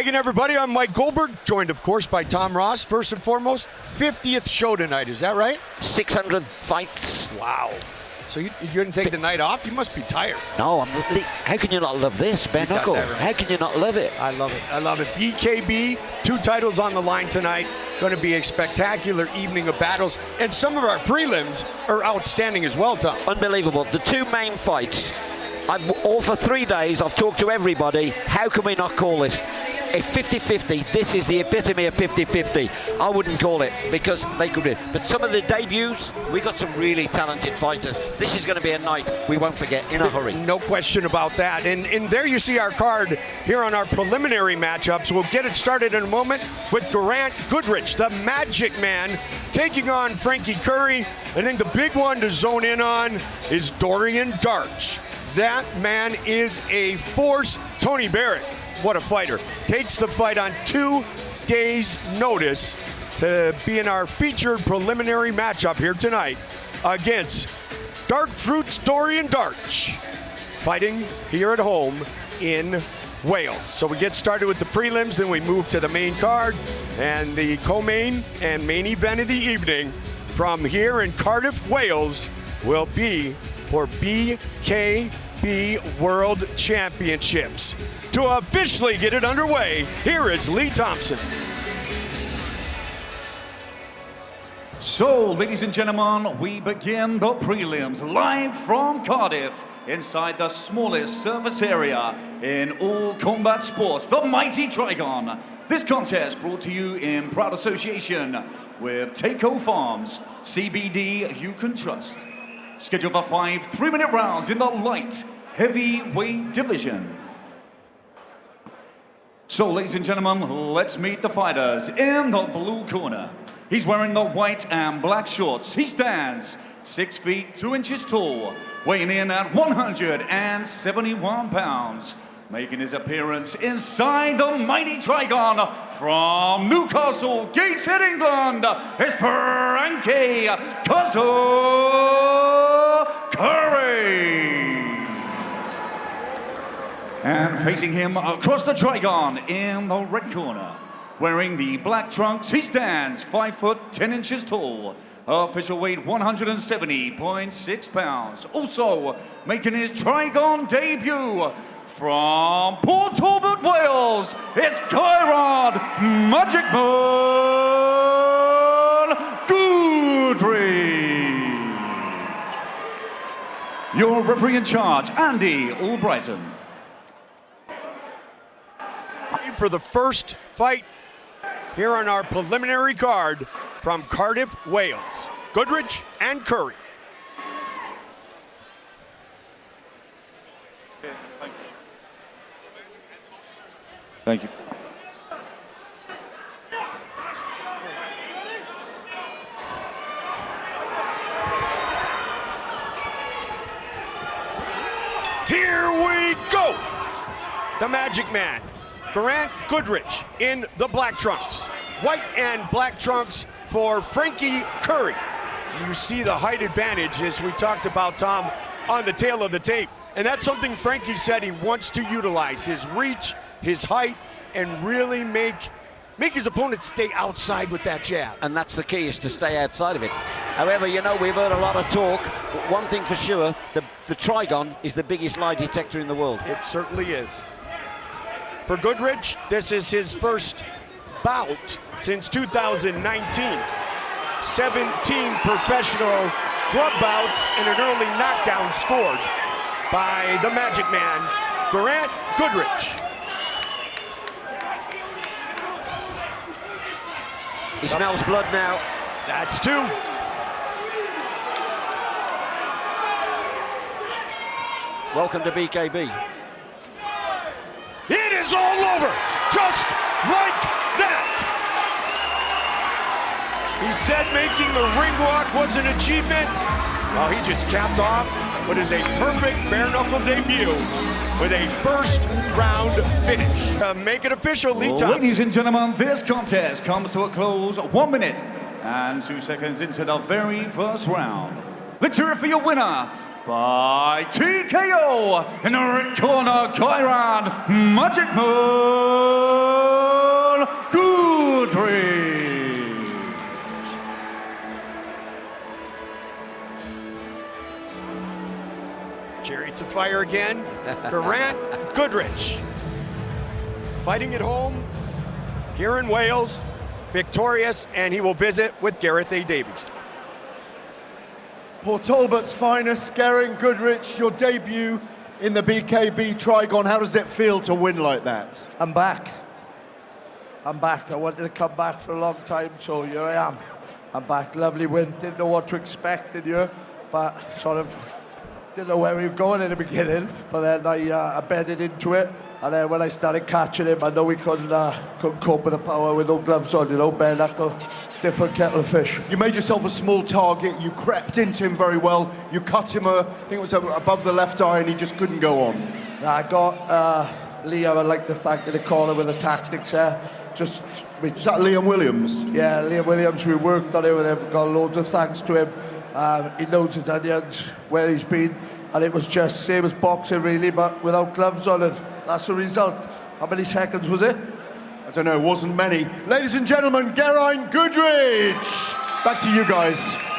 Trigon, everybody. I'm Mike Goldberg, joined, of course, by Tom Ross. First and foremost, 50th show tonight. Is that right? 600 fights. Wow. So you didn't take the night off? You must be tired. No, how can you not love this, Ben Knuckle? Right. How can you not love it? I love it. I love it. BKB, 2 titles on the line tonight. Going to be a spectacular evening of battles. And some of our prelims are outstanding as well, Tom. Unbelievable. The 2 main fights. All for 3 days, I've talked to everybody. How can we not call this? A 50-50, this is the epitome of 50-50. I wouldn't call it because they could be. But some of the debuts, we got some really talented fighters. This is going to be a night we won't forget in a hurry. No question about that. And there you see our card here on our preliminary matchups. We'll get it started in a moment with Geraint Goodridge, the Magic Man, taking on Frankie Curry. I think the big one to zone in on is Dorian Darch. That man is a force. Tony Barrett, what a fighter, takes the fight on 2 days' notice to be in our featured preliminary matchup here tonight against Dark Fruit's Dorian Darch, fighting here at home in Wales. So we get started with the prelims, then we move to the main card, and the co-main and main event of the evening from here in Cardiff, Wales, will be for BKB World Championships. To officially get it underway, here is Lee Thompson. So, ladies and gentlemen, we begin the prelims live from Cardiff, inside the smallest surface area in all combat sports, the mighty Trigon. This contest brought to you in proud association with Takeo Farms, CBD you can trust. Scheduled for 5 3-minute rounds in the light heavyweight division. So, ladies and gentlemen, let's meet the fighters. In the blue corner, he's wearing the white and black shorts. He stands 6 feet 2 inches tall, weighing in at 171 pounds. Making his appearance inside the mighty Trigon from Newcastle, Gateshead, England, is Frankie Curry. And facing him across the Trigon in the red corner, wearing the black trunks, he stands 5 foot 10 inches tall, official weight 170.6 pounds. Also making his Trigon debut from Port Talbot, Wales, it's Geraint Magic Man Goodridge. Your referee in charge, Andy Albrighton. For the first fight here on our preliminary card from Cardiff, Wales, Goodridge and Curry. Thank you. Here we go. The Magic Man, Geraint Goodridge in the black trunks. White and black trunks for Frankie Curry. You see the height advantage, as we talked about, Tom, on the tail of the tape. And that's something Frankie said he wants to utilize, his reach, his height, and really make his opponent stay outside with that jab. And that's the key, is to stay outside of it. However, you know, we've heard a lot of talk. But one thing for sure, the Trigon is the biggest lie detector in the world. It certainly is. For Goodridge, this is his first bout since 2019. 17 professional glove bouts and an early knockdown scored by the Magic Man, Geraint Goodridge. He smells blood now. That's 2. Welcome to BKB. It is all over, just like that. He said making the ring walk was an achievement. Well, he just capped off what is a perfect bare-knuckle debut with a first-round finish. Make it official, Lee Thompson. Ladies and gentlemen, this contest comes to a close 1 minute and 2 seconds into the very first round. Let's hear it for your winner by TKO in the red corner, Geraint Magic Man fire again. Geraint Goodridge. Fighting at home here in Wales, victorious, and he will visit with Gareth A. Davies. Port Talbot's finest, Geraint Goodridge, your debut in the BKB Trigon. How does it feel to win like that? I'm back. I'm back. I wanted to come back for a long time, so here I am. I'm back. Lovely win. Didn't know what to expect in here, but sort of didn't know where we were going in the beginning. But then I bedded into it, and then when I started catching him, I know we couldn't cope with the power with no gloves on. You know, bare knuckle, different kettle of fish. You made yourself a small target. You crept into him very well. You cut him, I think it was above the left eye, and he just couldn't go on. I got Liam. I'd like to thank in the corner with the tactics there. Is that Liam Williams? Yeah, Liam Williams, we worked on it with him, got loads of thanks to him. He knows his onions, where he's been, and it was just same as boxing really, but without gloves on, and that's the result. How many seconds was it? I don't know, it wasn't many. Ladies and gentlemen, Geraint Goodridge! Back to you guys.